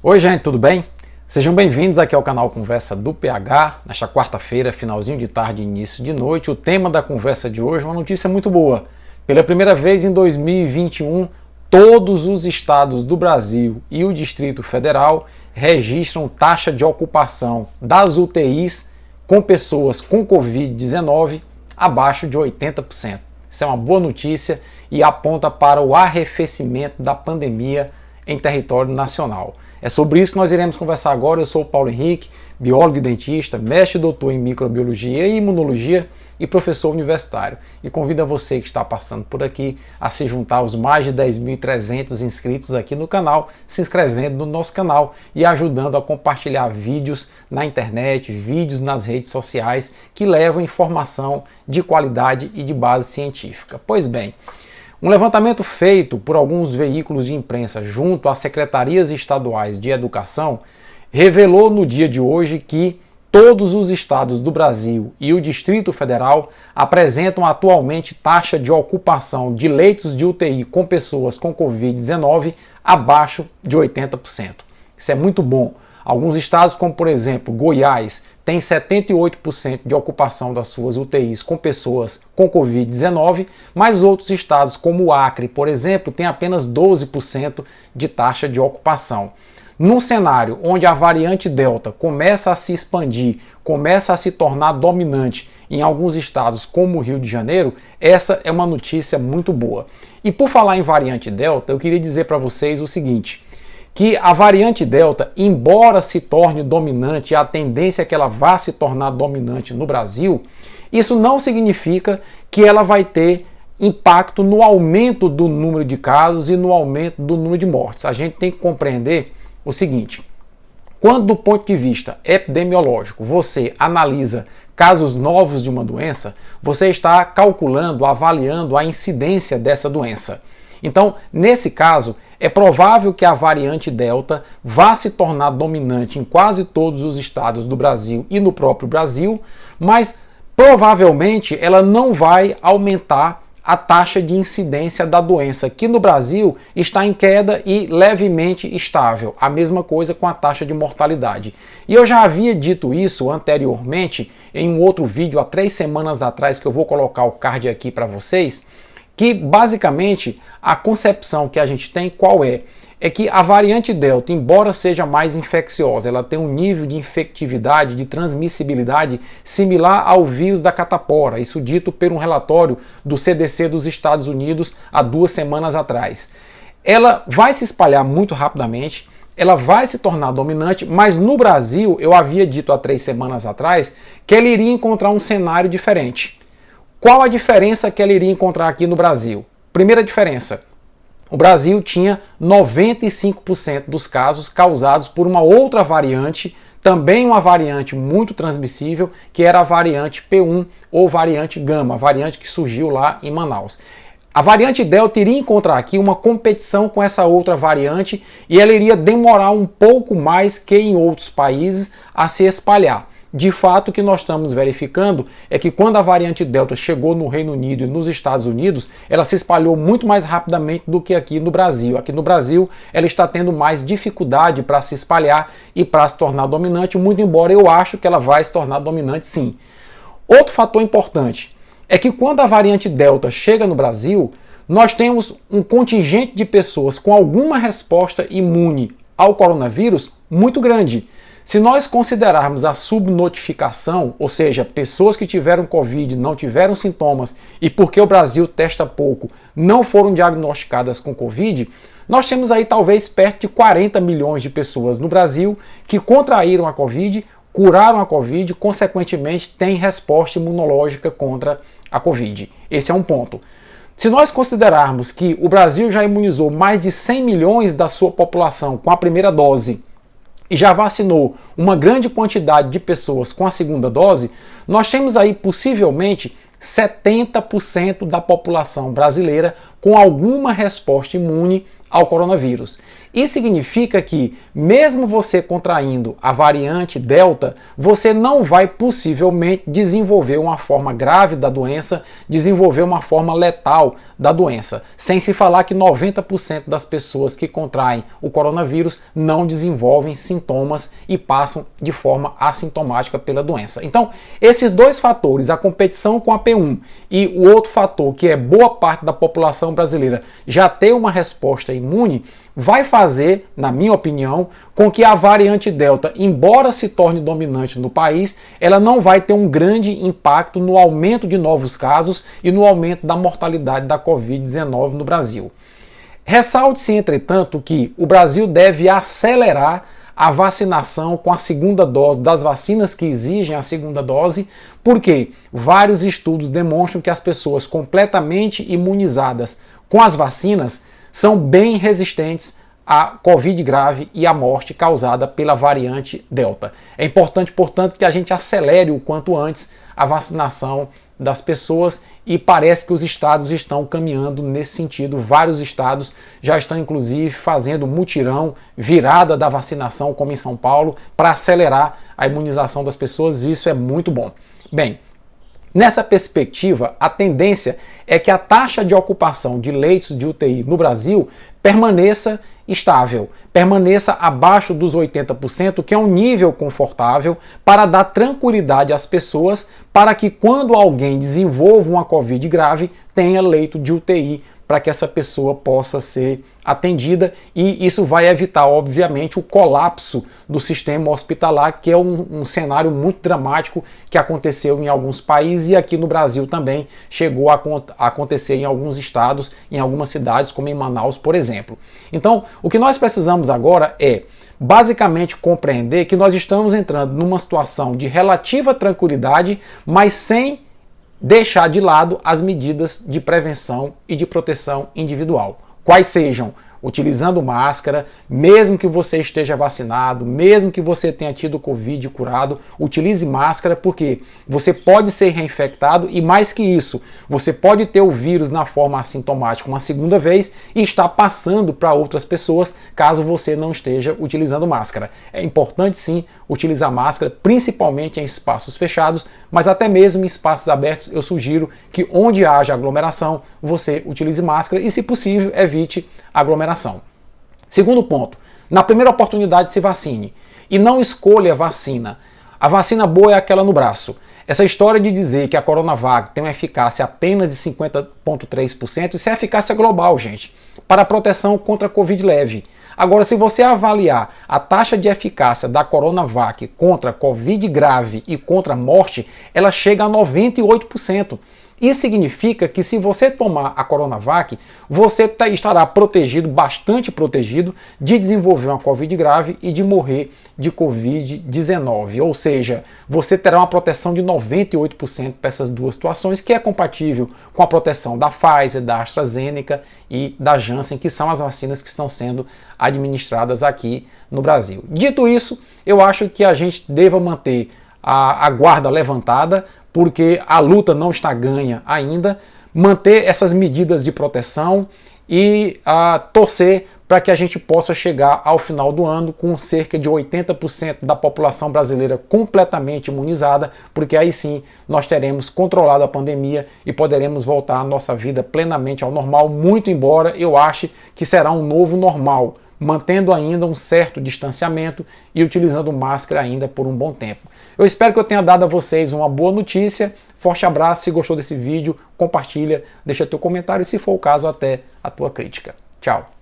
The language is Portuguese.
Oi gente, tudo bem? Sejam bem-vindos aqui ao canal Conversa do PH. Nesta quarta-feira, finalzinho de tarde, início de noite, o tema da conversa de hoje é uma notícia muito boa. Pela primeira vez em 2021, todos os estados do Brasil e o Distrito Federal registram taxa de ocupação das UTIs com pessoas com Covid-19 abaixo de 80%. Isso é uma boa notícia e aponta para o arrefecimento da pandemia em território nacional. É sobre isso que nós iremos conversar agora. Eu sou o Paulo Henrique, biólogo e dentista, mestre e doutor em microbiologia e imunologia e professor universitário. E convido a você que está passando por aqui a se juntar aos mais de 10.300 inscritos aqui no canal, se inscrevendo no nosso canal e ajudando a compartilhar vídeos na internet, vídeos nas redes sociais que levam informação de qualidade e de base científica. Pois bem, um levantamento feito por alguns veículos de imprensa junto às secretarias estaduais de educação revelou no dia de hoje que todos os estados do Brasil e o Distrito Federal apresentam atualmente taxa de ocupação de leitos de UTI com pessoas com Covid-19 abaixo de 80%. Isso é muito bom. Alguns estados, como por exemplo Goiás, têm 78% de ocupação das suas UTIs com pessoas com Covid-19, mas outros estados, como o Acre, por exemplo, têm apenas 12% de taxa de ocupação. Num cenário onde a variante Delta começa a se expandir, começa a se tornar dominante em alguns estados como o Rio de Janeiro, essa é uma notícia muito boa. E por falar em variante Delta, eu queria dizer para vocês o seguinte, que a variante Delta, embora se torne dominante, a tendência é que ela vá se tornar dominante no Brasil, isso não significa que ela vai ter impacto no aumento do número de casos e no aumento do número de mortes. A gente tem que compreender o seguinte, quando do ponto de vista epidemiológico você analisa casos novos de uma doença, você está calculando, avaliando a incidência dessa doença. Então, nesse caso, é provável que a variante Delta vá se tornar dominante em quase todos os estados do Brasil e no próprio Brasil, mas provavelmente ela não vai aumentar a taxa de incidência da doença, que no Brasil está em queda e levemente estável. A mesma coisa com a taxa de mortalidade. E eu já havia dito isso anteriormente em um outro vídeo há 3 semanas atrás, que eu vou colocar o card aqui para vocês, que basicamente a concepção que a gente tem qual é? É que a variante Delta, embora seja mais infecciosa, ela tem um nível de infectividade, de transmissibilidade similar ao vírus da catapora, isso dito por um relatório do CDC dos Estados Unidos há 2 semanas atrás. Ela vai se espalhar muito rapidamente, ela vai se tornar dominante, mas no Brasil, eu havia dito há 3 semanas atrás, que ela iria encontrar um cenário diferente. Qual a diferença que ela iria encontrar aqui no Brasil? Primeira diferença, o Brasil tinha 95% dos casos causados por uma outra variante, também uma variante muito transmissível, que era a variante P1 ou variante Gama, a variante que surgiu lá em Manaus. A variante Delta iria encontrar aqui uma competição com essa outra variante e ela iria demorar um pouco mais que em outros países a se espalhar. De fato, o que nós estamos verificando é que quando a variante Delta chegou no Reino Unido e nos Estados Unidos, ela se espalhou muito mais rapidamente do que aqui no Brasil. Aqui no Brasil, ela está tendo mais dificuldade para se espalhar e para se tornar dominante, muito embora eu acho que ela vai se tornar dominante sim. Outro fator importante é que quando a variante Delta chega no Brasil, nós temos um contingente de pessoas com alguma resposta imune ao coronavírus muito grande. Se nós considerarmos a subnotificação, ou seja, pessoas que tiveram Covid, não tiveram sintomas e porque o Brasil testa pouco, não foram diagnosticadas com Covid, nós temos aí talvez perto de 40 milhões de pessoas no Brasil que contraíram a Covid, curaram a Covid, consequentemente têm resposta imunológica contra a Covid. Esse é um ponto. Se nós considerarmos que o Brasil já imunizou mais de 100 milhões da sua população com a primeira dose, e já vacinou uma grande quantidade de pessoas com a segunda dose, nós temos aí possivelmente 70% da população brasileira com alguma resposta imune ao coronavírus. Isso significa que, mesmo você contraindo a variante Delta, você não vai possivelmente desenvolver uma forma grave da doença, desenvolver uma forma letal da doença. Sem se falar que 90% das pessoas que contraem o coronavírus não desenvolvem sintomas e passam de forma assintomática pela doença. Então, esses dois fatores, a competição com a P1 e o outro fator, que é boa parte da população brasileira já ter uma resposta imune, vai fazer, na minha opinião, com que a variante Delta, embora se torne dominante no país, ela não vai ter um grande impacto no aumento de novos casos e no aumento da mortalidade da Covid-19 no Brasil. Ressalte-se, entretanto, que o Brasil deve acelerar a vacinação com a segunda dose das vacinas que exigem a segunda dose, porque vários estudos demonstram que as pessoas completamente imunizadas com as vacinas são bem resistentes à Covid grave e à morte causada pela variante Delta. É importante, portanto, que a gente acelere o quanto antes a vacinação das pessoas e parece que os estados estão caminhando nesse sentido. Vários estados já estão, inclusive, fazendo mutirão, virada da vacinação, como em São Paulo, para acelerar a imunização das pessoas. Isso é muito bom. Bem, nessa perspectiva, a tendência é que a taxa de ocupação de leitos de UTI no Brasil permaneça estável, permaneça abaixo dos 80%, que é um nível confortável para dar tranquilidade às pessoas, para que quando alguém desenvolva uma Covid grave, tenha leito de UTI para que essa pessoa possa ser atendida, e isso vai evitar, obviamente, o colapso do sistema hospitalar, que é um cenário muito dramático que aconteceu em alguns países e aqui no Brasil também chegou a acontecer em alguns estados, em algumas cidades, como em Manaus, por exemplo. Então, o que nós precisamos agora é basicamente compreender que nós estamos entrando numa situação de relativa tranquilidade, mas sem deixar de lado as medidas de prevenção e de proteção individual. Quais sejam? Utilizando máscara, mesmo que você esteja vacinado, mesmo que você tenha tido Covid curado, utilize máscara, porque você pode ser reinfectado e, mais que isso, você pode ter o vírus na forma assintomática uma segunda vez e estar passando para outras pessoas caso você não esteja utilizando máscara. É importante sim utilizar máscara, principalmente em espaços fechados, mas até mesmo em espaços abertos eu sugiro que onde haja aglomeração você utilize máscara e, se possível, evite aglomeração. Segundo ponto, na primeira oportunidade se vacine e não escolha a vacina. A vacina boa é aquela no braço. Essa história de dizer que a Coronavac tem uma eficácia apenas de 50,3%, isso é eficácia global, gente, para a proteção contra a Covid leve. Agora, se você avaliar a taxa de eficácia da Coronavac contra a Covid grave e contra a morte, ela chega a 98%. Isso significa que, se você tomar a Coronavac, você estará protegido, bastante protegido, de desenvolver uma Covid grave e de morrer de Covid-19. Ou seja, você terá uma proteção de 98% para essas duas situações, que é compatível com a proteção da Pfizer, da AstraZeneca e da Janssen, que são as vacinas que estão sendo administradas aqui no Brasil. Dito isso, eu acho que a gente deva manter a guarda levantada, porque a luta não está ganha ainda, manter essas medidas de proteção e torcer para que a gente possa chegar ao final do ano com cerca de 80% da população brasileira completamente imunizada, porque aí sim nós teremos controlado a pandemia e poderemos voltar a nossa vida plenamente ao normal, muito embora eu ache que será um novo normal, mantendo ainda um certo distanciamento e utilizando máscara ainda por um bom tempo. Eu espero que eu tenha dado a vocês uma boa notícia. Forte abraço, se gostou desse vídeo, compartilha, deixa teu comentário e, se for o caso, até a tua crítica. Tchau!